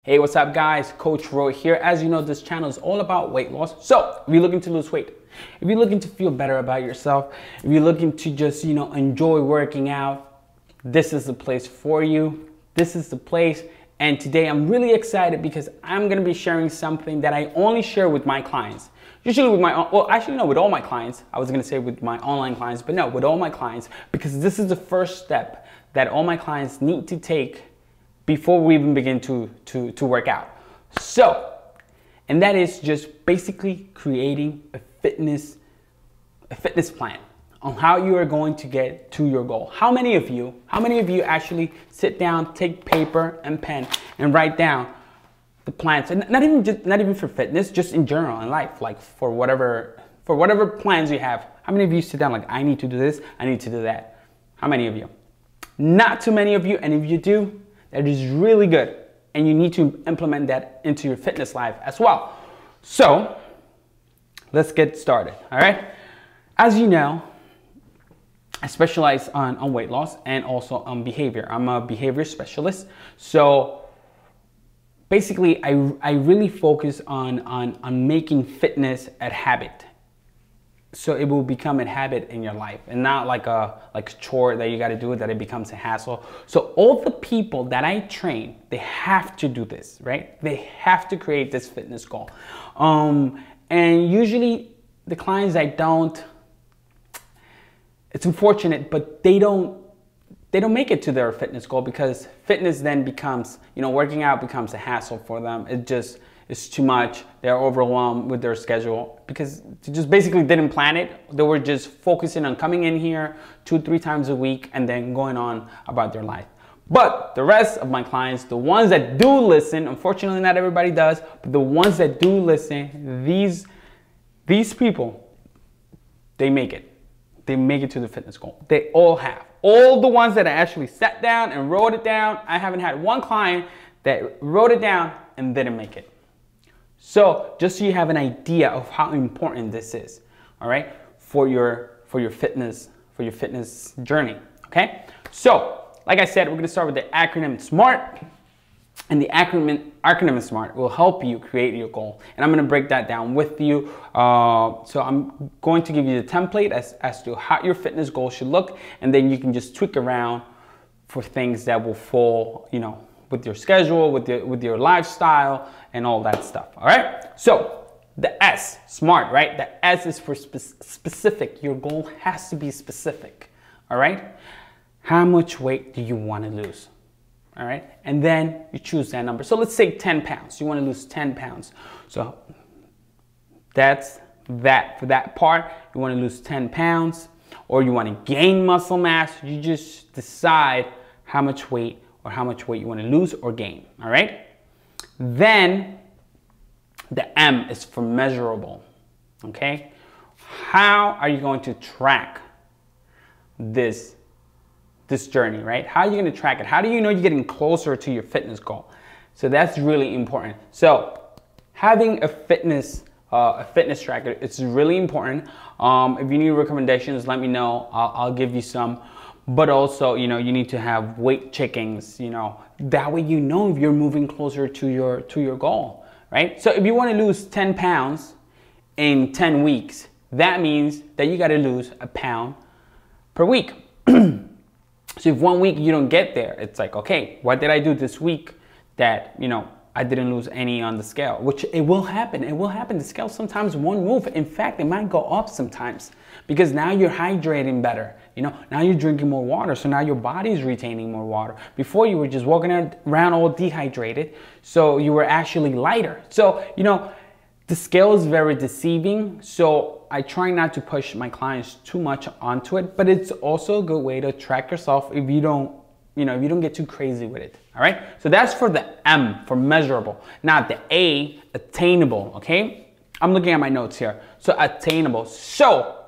Hey, what's up guys? Coach Roy here. As you know, this channel is all about weight loss. So if you're looking to lose weight, if you're looking to feel better about yourself, if you're looking to just, enjoy working out, this is the place for you. This is the place. And today I'm really excited because I'm going to be sharing something that I only share with my clients. Usually with with all my clients. I was going to say with my online clients, but no, with all my clients, because this is the first step that all my clients need to take before we even begin to work out. So, and that is just basically creating a fitness plan on how you are going to get to your goal. How many of you actually sit down, take paper and pen and write down the plans? And not even for fitness, just in general in life, like for whatever plans you have. How many of you sit down like, I need to do this, I need to do that? How many of you? Not too many of you, and if you do, that is really good, and you need to implement that into your fitness life as well. So let's get started. All right, as you know, I specialize on weight loss and also on behavior. I'm a behavior specialist, so basically I really focus on making fitness a habit, so it will become a habit in your life and not like a chore that you got to do, that it becomes a hassle. So all the people that I train, they have to do this, right? They have to create this fitness goal. And usually the clients I don't, it's unfortunate, but they don't make it to their fitness goal because fitness then becomes, working out becomes a hassle for them. It's too much. They're overwhelmed with their schedule because they just basically didn't plan it. They were just focusing on coming in here 2-3 times a week and then going on about their life. But the rest of my clients, the ones that do listen, unfortunately not everybody does, but the ones that do listen, these people, they make it. They make it to the fitness goal. They all have. All the ones that I actually sat down and wrote it down, I haven't had one client that wrote it down and didn't make it. So just so you have an idea of how important this is, all right, for your fitness journey. Okay. So like I said, we're going to start with the acronym SMART, and the acronym SMART will help you create your goal. And I'm going to break that down with you. So I'm going to give you the template as to how your fitness goal should look, and then you can just tweak around for things that will fall, with your schedule, with your lifestyle and all that stuff. All right. So the S, SMART, right? The S is for specific. Your goal has to be specific. All right. How much weight do you want to lose? All right. And then you choose that number. So let's say 10 pounds. You want to lose 10 pounds. So that's that. For that part, you want to lose 10 pounds or you want to gain muscle mass. You just decide how much weight you want to lose or gain. All right. Then the M is for measurable. Okay. How are you going to track this journey, right? How are you going to track it? How do you know you're getting closer to your fitness goal? So that's really important. So having a fitness tracker, it's really important. If you need recommendations, let me know. I'll give you some. But also, you need to have weight checkings, that way if you're moving closer to your goal, right? So if you want to lose 10 pounds in 10 weeks, that means that you got to lose a pound per week. So if 1 week you don't get there, it's like, okay, what did I do this week that, I didn't lose any on the scale, which it will happen. It will happen. The scale sometimes won't move. In fact, it might go up sometimes because now you're hydrating better. Now you're drinking more water. So now your body is retaining more water. Before you were just walking around all dehydrated. So you were actually lighter. So, the scale is very deceiving. So I try not to push my clients too much onto it, but it's also a good way to track yourself if you don't get too crazy with it. All right. So that's for the M, for measurable. Now the A, attainable. Okay. I'm looking at my notes here. So attainable. So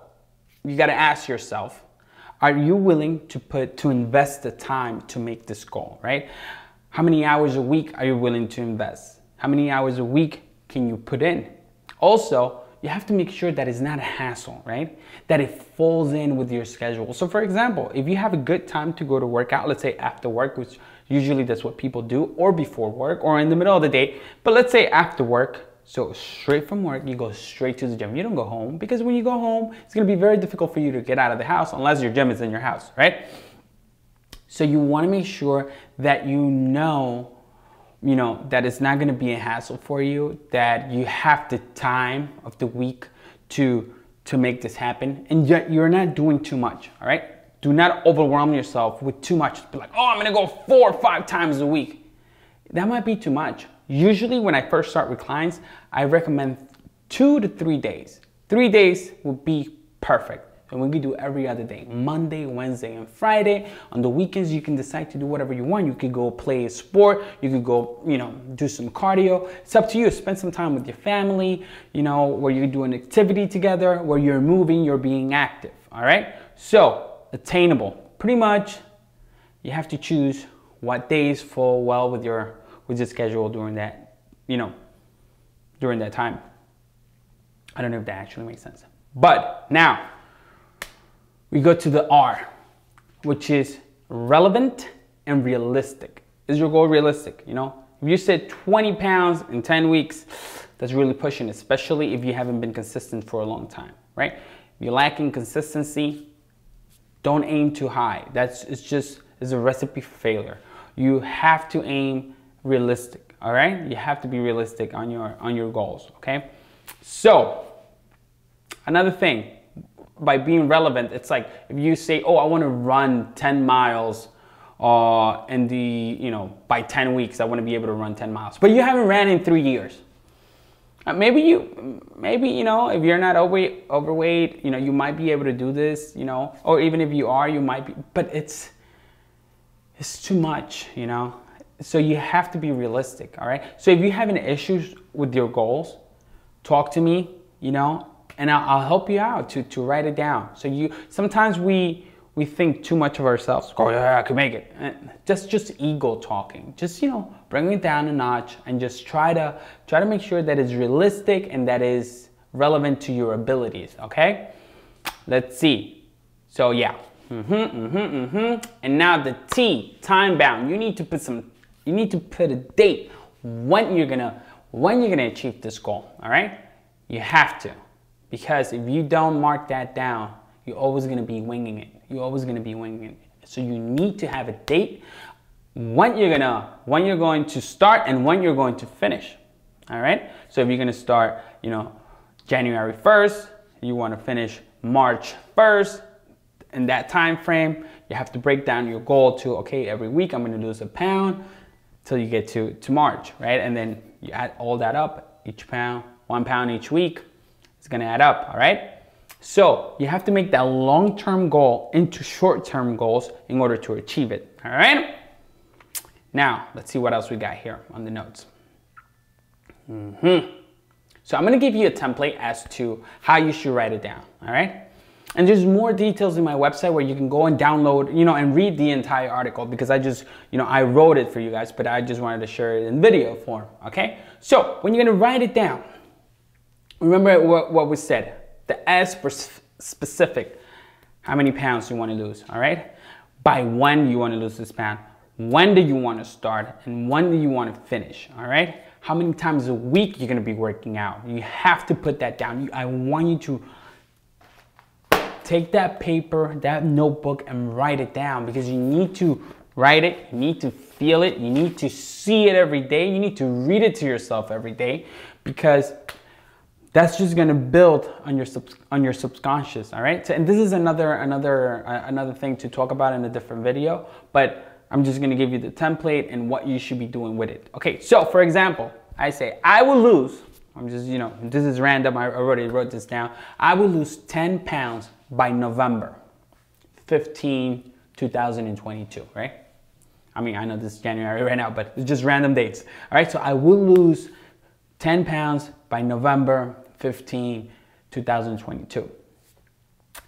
you got to ask yourself, are you willing to invest the time to make this goal, right? How many hours a week are you willing to invest? How many hours a week can you put in? Also, you have to make sure that it's not a hassle, right? That it falls in with your schedule. So for example, if you have a good time to go to work out, let's say after work, which Usually that's what people do, or before work or in the middle of the day. But let's say after work, so straight from work, you go straight to the gym. You don't go home, because when you go home, it's gonna be very difficult for you to get out of the house unless your gym is in your house, right? So you wanna make sure that you know that it's not gonna be a hassle for you, that you have the time of the week to make this happen, and yet you're not doing too much, all right? Do not overwhelm yourself with too much. Be like, oh, I'm gonna go 4 or 5 times a week. That might be too much. Usually when I first start with clients, I recommend 2 to 3 days. 3 days would be perfect. And we can do every other day, Monday, Wednesday, and Friday. On the weekends, you can decide to do whatever you want. You could go play a sport. You could go, do some cardio. It's up to you. Spend some time with your family, where you do an activity together, where you're moving, you're being active, all right? So, attainable. Pretty much, you have to choose what days fall well with your schedule during that, during that time. I don't know if that actually makes sense. But now, we go to the R, which is relevant and realistic. Is your goal realistic? If you said 20 pounds in 10 weeks, that's really pushing, especially if you haven't been consistent for a long time, right? If you're lacking consistency, don't aim too high. It's a recipe for failure. You have to aim realistic, all right? You have to be realistic on your goals, okay? So, another thing, by being relevant, it's like if you say, oh, I want to run 10 miles by 10 weeks, I want to be able to run 10 miles, but you haven't ran in 3 years. Maybe if you're not overweight, you might be able to do this, or even if you are, you might be, but it's too much, So you have to be realistic, all right? So if you have any issues with your goals, talk to me, and I'll help you out to write it down. So sometimes we think too much of ourselves. Oh yeah, I can make it. Just ego talking. Just bring it down a notch and just try to make sure that it's realistic and that is relevant to your abilities. Okay. Let's see. So yeah. And now the T, time bound. You need to put a date when you're gonna achieve this goal. All right. You have to. Because if you don't mark that down, you're always going to be winging it. So you need to have a date when you're going to start and when you're going to finish. All right? So if you're going to start, January 1st, you want to finish March 1st, in that time frame, you have to break down your goal to, okay, every week I'm going to lose a pound till you get to March, right? And then you add all that up, each pound, 1 pound each week. It's gonna add up, all right? So you have to make that long-term goal into short-term goals in order to achieve it, all right? Now, let's see what else we got here on the notes. So I'm gonna give you a template as to how you should write it down, all right? And there's more details in my website where you can go and download, and read the entire article, because I just, I wrote it for you guys, but I just wanted to share it in video form, okay? So when you're gonna write it down, remember what we said, the S for specific, how many pounds you want to lose, all right? By when you want to lose this pound, when do you want to start, and when do you want to finish, all right? How many times a week you're going to be working out. You have to put that down. I want you to take that paper, that notebook, and write it down, because you need to write it, you need to feel it, you need to see it every day, you need to read it to yourself every day, because that's just gonna build on your subconscious, all right? So, and this is another thing to talk about in a different video, but I'm just gonna give you the template and what you should be doing with it. Okay, so for example, I say I will lose, I'm just, this is random, I already wrote this down. I will lose 10 pounds by November 15, 2022, right? I mean, I know this is January right now, but it's just random dates, all right? So I will lose 10 pounds by November 15, 2022.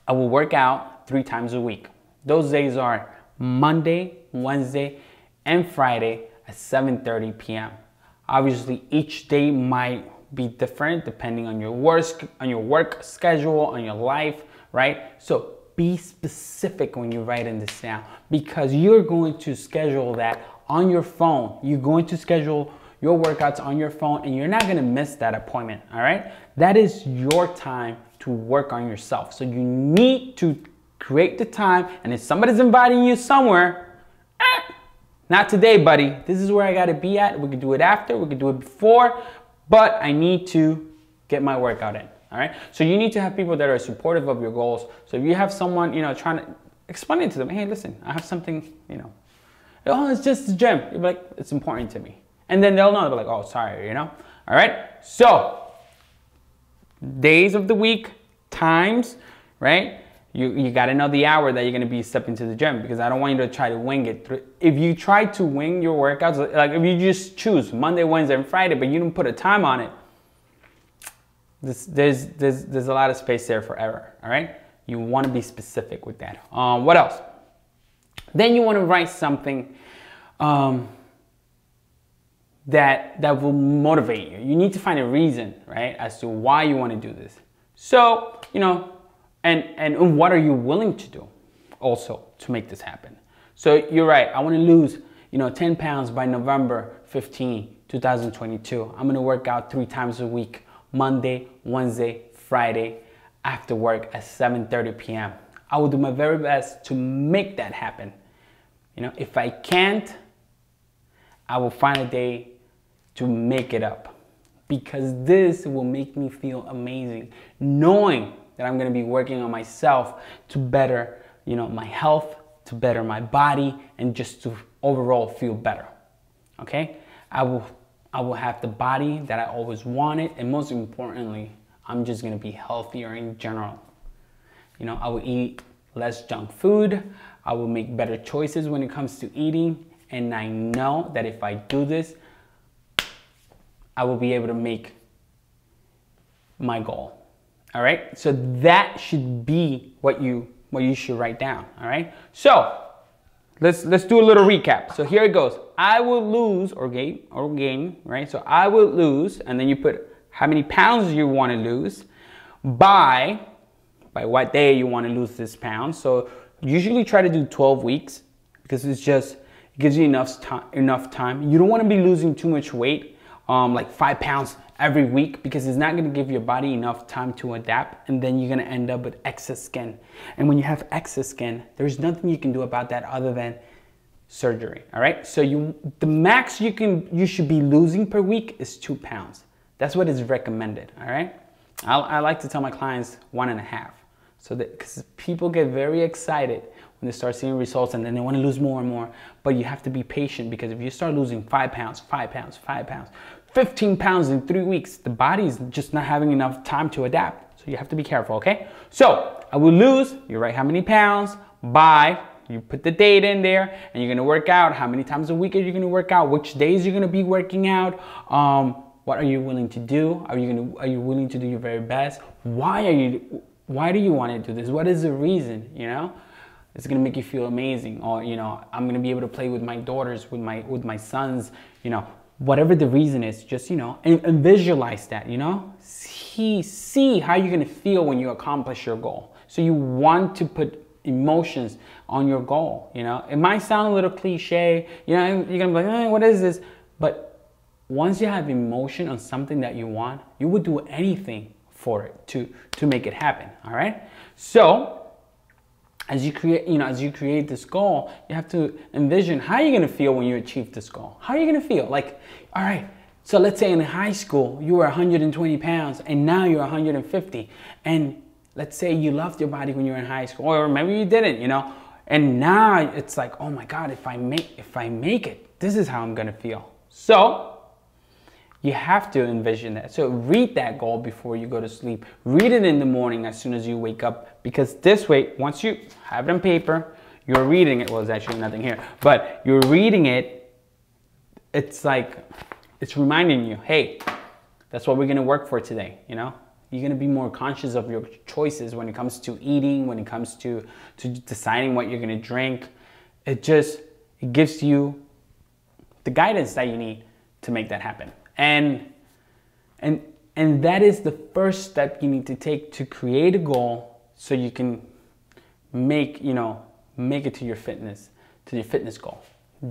I will work out 3 times a week. Those days are Monday, Wednesday, and Friday at 7:30 p.m. Obviously, each day might be different depending on your work schedule, on your life, right? So be specific when you're writing this down, because you're going to schedule that on your phone. You're going to schedule your workouts on your phone, and you're not gonna miss that appointment, all right? That is your time to work on yourself. So you need to create the time, and if somebody's inviting you somewhere, not today, buddy. This is where I gotta be at. We could do it after, we could do it before, but I need to get my workout in, all right? So you need to have people that are supportive of your goals. So if you have someone, you know, trying to explain it to them, hey, listen, I have something, you know, oh, it's just the gym. You're like, it's important to me. And then they'll know, they'll be like, oh, sorry, you know? All right? So, days of the week, times, right? You got to know the hour that you're going to be stepping to the gym, because I don't want you to try to wing it. If you try to wing your workouts, like if you just choose Monday, Wednesday, and Friday, but you don't put a time on it, there's a lot of space there for error, all right? You want to be specific with that. What else? Then you want to write something that will motivate you. You need to find a reason, right, as to why you want to do this. So, you know, and what are you willing to do also to make this happen? So you're right, I want to lose, you know, 10 pounds by November 15, 2022. I'm going to work out 3 times a week, Monday, Wednesday, Friday, after work at 7:30 p.m. I will do my very best to make that happen. You know, if I can't, I will find a day to make it up, because this will make me feel amazing, knowing that I'm going to be working on myself to better, you know, my health, to better my body, and just to overall feel better. Okay? I will have the body that I always wanted, and most importantly, I'm just going to be healthier in general. You know, I will eat less junk food. I will make better choices when it comes to eating, and I know that if I do this, I will be able to make my goal. All right? So that should be what you should write down, all right? So let's do a little recap. So here it goes. I will lose or gain, right? So I will lose, and then you put how many pounds you want to lose, by what day you want to lose this pound. So usually try to do 12 weeks, because it gives you enough time. You don't want to be losing too much weight, like 5 pounds every week, because it's not going to give your body enough time to adapt, and then you're going to end up with excess skin. And when you have excess skin, there's nothing you can do about that other than surgery. All right? So the max you should be losing per week is 2 pounds. That's what is recommended. All right? I like to tell my clients 1.5. So that, because people get very excited when they start seeing results, and then they want to lose more and more. But you have to be patient, because if you start losing 5 pounds, 5 pounds, 5 pounds, 15 pounds in 3 weeks, the body's just not having enough time to adapt. So you have to be careful, okay? So I will lose, you write how many pounds, by, you put the date in there, and you're gonna work out. How many times a week are you gonna work out? Which days you're gonna be working out? What are you willing to do? Are you willing to do your very best? Why do you want to do this? What is the reason, you know? It's gonna make you feel amazing. Or, you know, I'm gonna be able to play with my daughters, with my sons, you know, whatever the reason is, just, you know, and visualize that, you know? See how you're gonna feel when you accomplish your goal. So you want to put emotions on your goal, you know? It might sound a little cliche, you know, you're gonna be like, what is this? But once you have emotion on something that you want, you would do anything for it to make it happen, all right? So as you create this goal, you have to envision how you're gonna feel when you achieve this goal. How are you gonna feel? Like, all right, so let's say in high school, you were 120 pounds and now you're 150. And let's say you loved your body when you were in high school, or maybe you didn't, you know? And now it's like, oh my God, if I make it, this is how I'm gonna feel. So you have to envision that. So read that goal before you go to sleep. Read it in the morning as soon as you wake up, because this way, once you have it on paper, you're reading it. Well, there's actually nothing here, but you're reading it. It's like, it's reminding you, hey, that's what we're gonna work for today, you know? You're gonna be more conscious of your choices when it comes to eating, when it comes to deciding what you're gonna drink. It gives you the guidance that you need to make that happen. And that is the first step you need to take to create a goal, so you can make it to your fitness goal.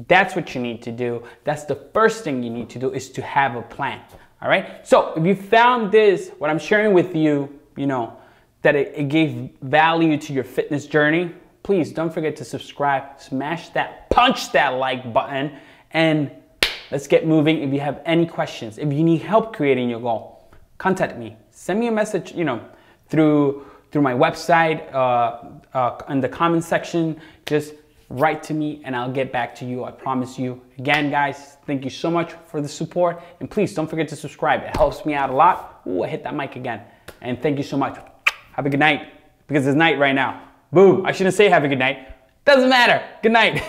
That's what you need to do. That's the first thing you need to do, is to have a plan. All right. So if you found this, what I'm sharing with you, that it gave value to your fitness journey, please don't forget to subscribe, smash that, punch that like button, and let's get moving. If you have any questions, if you need help creating your goal, contact me. Send me a message, through my website, in the comment section. Just write to me and I'll get back to you. I promise you. Again, guys, thank you so much for the support. And please don't forget to subscribe. It helps me out a lot. Ooh, I hit that mic again. And thank you so much. Have a good night, because it's night right now. Boom. I shouldn't say have a good night. Doesn't matter. Good night.